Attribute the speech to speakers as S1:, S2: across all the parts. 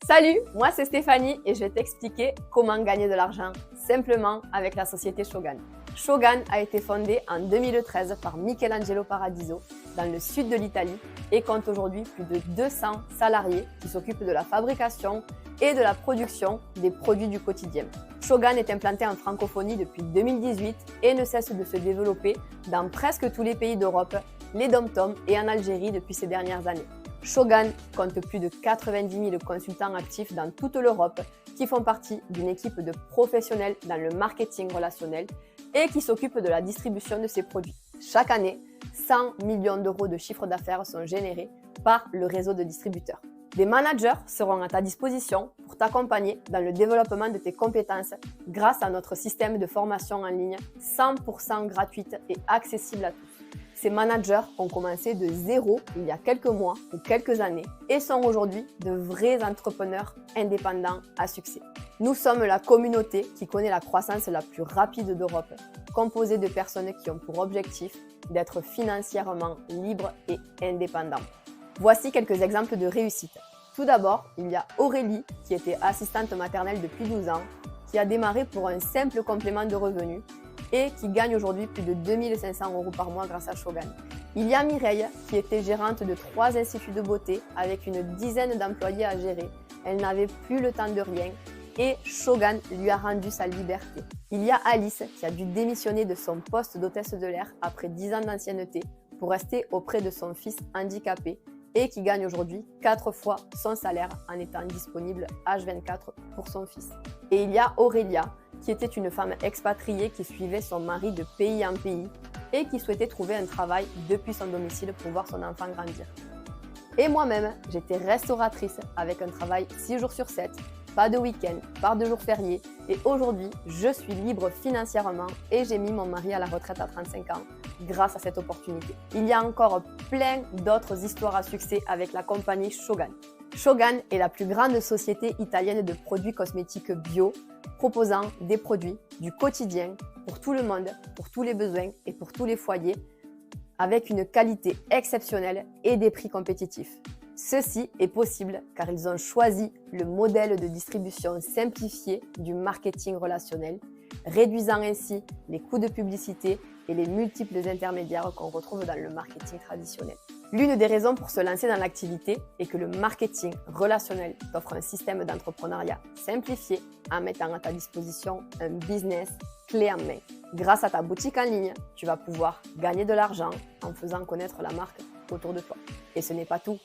S1: Salut, moi c'est Stéphanie et je vais t'expliquer comment gagner de l'argent simplement avec la société Shogun. Shogun a été fondée en 2013 par Michelangelo Paradiso dans le sud de l'Italie et compte aujourd'hui plus de 200 salariés qui s'occupent de la fabrication et de la production des produits du quotidien. Shogun est implanté en francophonie depuis 2018 et ne cesse de se développer dans presque tous les pays d'Europe, les dom-toms et en Algérie depuis ces dernières années. Shogun compte plus de 90 000 consultants actifs dans toute l'Europe qui font partie d'une équipe de professionnels dans le marketing relationnel et qui s'occupent de la distribution de ces produits. Chaque année, 100 millions d'euros de chiffre d'affaires sont générés par le réseau de distributeurs. Des managers seront à ta disposition pour t'accompagner dans le développement de tes compétences grâce à notre système de formation en ligne 100% gratuite et accessible à tous. Ces managers ont commencé de zéro il y a quelques mois ou quelques années et sont aujourd'hui de vrais entrepreneurs indépendants à succès. Nous sommes la communauté qui connaît la croissance la plus rapide d'Europe, composée de personnes qui ont pour objectif d'être financièrement libres et indépendants. Voici quelques exemples de réussite. Tout d'abord, il y a Aurélie qui était assistante maternelle depuis 12 ans, qui a démarré pour un simple complément de revenus et qui gagne aujourd'hui plus de 2 500 euros par mois grâce à Shogun. Il y a Mireille qui était gérante de 3 instituts de beauté avec une dizaine d'employés à gérer. Elle n'avait plus le temps de rien et Shogun lui a rendu sa liberté. Il y a Alice qui a dû démissionner de son poste d'hôtesse de l'air après 10 ans d'ancienneté pour rester auprès de son fils handicapé et qui gagne aujourd'hui 4 fois son salaire en étant disponible H24 pour son fils. Et il y a Aurélia, qui était une femme expatriée qui suivait son mari de pays en pays et qui souhaitait trouver un travail depuis son domicile pour voir son enfant grandir. Et moi-même, j'étais restauratrice avec un travail 6 jours sur 7, pas de week-end, pas de jours fériés et aujourd'hui, je suis libre financièrement et j'ai mis mon mari à la retraite à 35 ans grâce à cette opportunité. Il y a encore plein d'autres histoires à succès avec la compagnie Shogun. Shogun est la plus grande société italienne de produits cosmétiques bio, proposant des produits du quotidien pour tout le monde, pour tous les besoins et pour tous les foyers, avec une qualité exceptionnelle et des prix compétitifs. Ceci est possible car ils ont choisi le modèle de distribution simplifié du marketing relationnel, réduisant ainsi les coûts de publicité et les multiples intermédiaires qu'on retrouve dans le marketing traditionnel. L'une des raisons pour se lancer dans l'activité est que le marketing relationnel t'offre un système d'entrepreneuriat simplifié en mettant à ta disposition un business clé en main. Grâce à ta boutique en ligne, tu vas pouvoir gagner de l'argent en faisant connaître la marque autour de toi. Et ce n'est pas tout.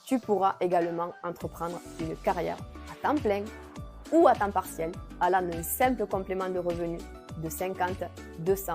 S1: Tu pourras également entreprendre une carrière à temps plein ou à temps partiel, allant d'un simple complément de revenus de 50, 200,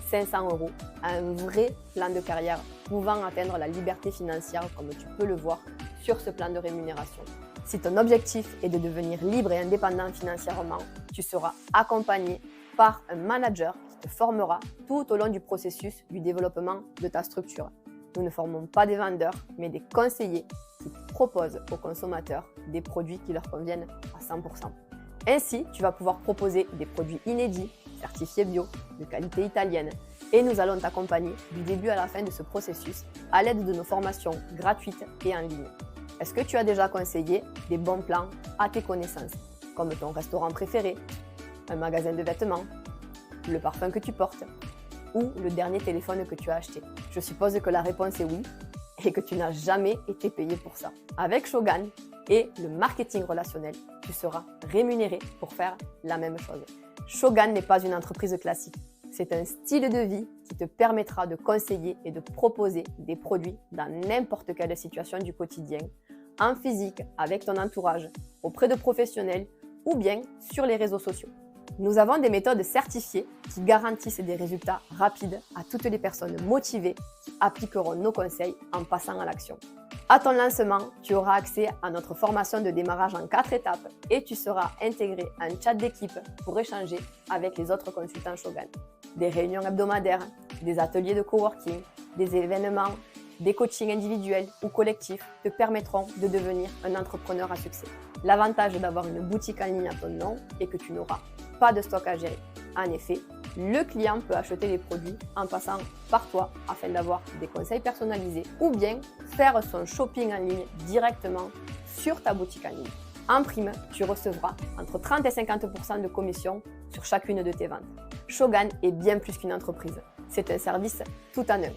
S1: 500 euros à un vrai plan de carrière pouvant atteindre la liberté financière comme tu peux le voir sur ce plan de rémunération. Si ton objectif est de devenir libre et indépendant financièrement, tu seras accompagné par un manager qui te formera tout au long du processus du développement de ta structure. Nous ne formons pas des vendeurs, mais des conseillers qui proposent aux consommateurs des produits qui leur conviennent à 100%. Ainsi, tu vas pouvoir proposer des produits inédits, certifiés bio, de qualité italienne, et nous allons t'accompagner du début à la fin de ce processus à l'aide de nos formations gratuites et en ligne. Est-ce que tu as déjà conseillé des bons plans à tes connaissances, comme ton restaurant préféré, un magasin de vêtements, le parfum que tu portes ou le dernier téléphone que tu as acheté? Je suppose que la réponse est oui et que tu n'as jamais été payé pour ça. Avec Shogun et le marketing relationnel, tu seras rémunéré pour faire la même chose. Shogun n'est pas une entreprise classique. C'est un style de vie qui te permettra de conseiller et de proposer des produits dans n'importe quelle situation du quotidien, en physique, avec ton entourage, auprès de professionnels ou bien sur les réseaux sociaux. Nous avons des méthodes certifiées qui garantissent des résultats rapides à toutes les personnes motivées qui appliqueront nos conseils en passant à l'action. À ton lancement, tu auras accès à notre formation de démarrage en 4 étapes et tu seras intégré à un chat d'équipe pour échanger avec les autres consultants Shogun. Des réunions hebdomadaires, des ateliers de coworking, des événements, des coachings individuels ou collectifs te permettront de devenir un entrepreneur à succès. L'avantage d'avoir une boutique en ligne à ton nom est que tu n'auras pas de stock à gérer. En effet, le client peut acheter les produits en passant par toi afin d'avoir des conseils personnalisés ou bien faire son shopping en ligne directement sur ta boutique en ligne. En prime, tu recevras entre 30 et 50% de commission sur chacune de tes ventes. Shogun est bien plus qu'une entreprise. C'est un service tout en un.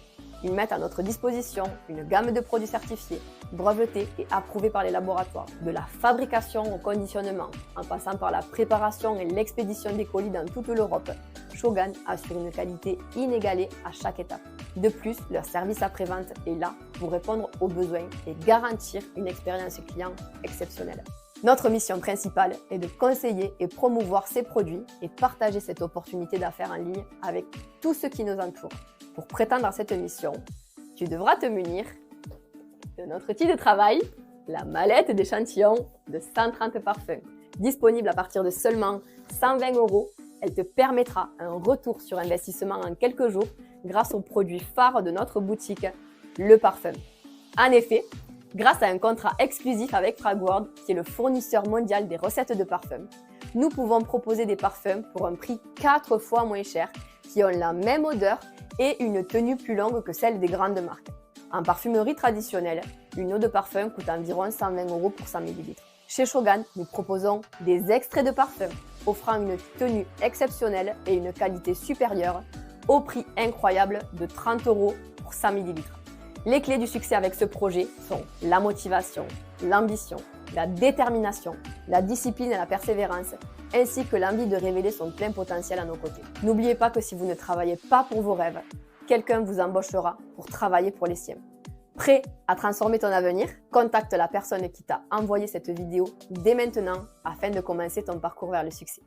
S1: Ils mettent à notre disposition une gamme de produits certifiés, brevetés et approuvés par les laboratoires, de la fabrication au conditionnement, en passant par la préparation et l'expédition des colis dans toute l'Europe. Shogun assure une qualité inégalée à chaque étape. De plus, leur service après-vente est là pour répondre aux besoins et garantir une expérience client exceptionnelle. Notre mission principale est de conseiller et promouvoir ces produits et partager cette opportunité d'affaires en ligne avec tous ceux qui nous entourent. Pour prétendre à cette mission, tu devras te munir de notre outil de travail, la mallette d'échantillons de 130 parfums. Disponible à partir de seulement 120 €, elle te permettra un retour sur investissement en quelques jours grâce au produit phare de notre boutique, le parfum. En effet, grâce à un contrat exclusif avec Fragworld, qui est le fournisseur mondial des recettes de parfums, nous pouvons proposer des parfums pour un prix 4 fois moins cher, qui ont la même odeur et une tenue plus longue que celle des grandes marques. En parfumerie traditionnelle, une eau de parfum coûte environ 120 € pour 100 ml. Chez Shogun, nous proposons des extraits de parfum, offrant une tenue exceptionnelle et une qualité supérieure, au prix incroyable de 30 € pour 100 ml. Les clés du succès avec ce projet sont la motivation, l'ambition, la détermination, la discipline et la persévérance, ainsi que l'envie de révéler son plein potentiel à nos côtés. N'oubliez pas que si vous ne travaillez pas pour vos rêves, quelqu'un vous embauchera pour travailler pour les siens. Prêt à transformer ton avenir? Contacte la personne qui t'a envoyé cette vidéo dès maintenant afin de commencer ton parcours vers le succès.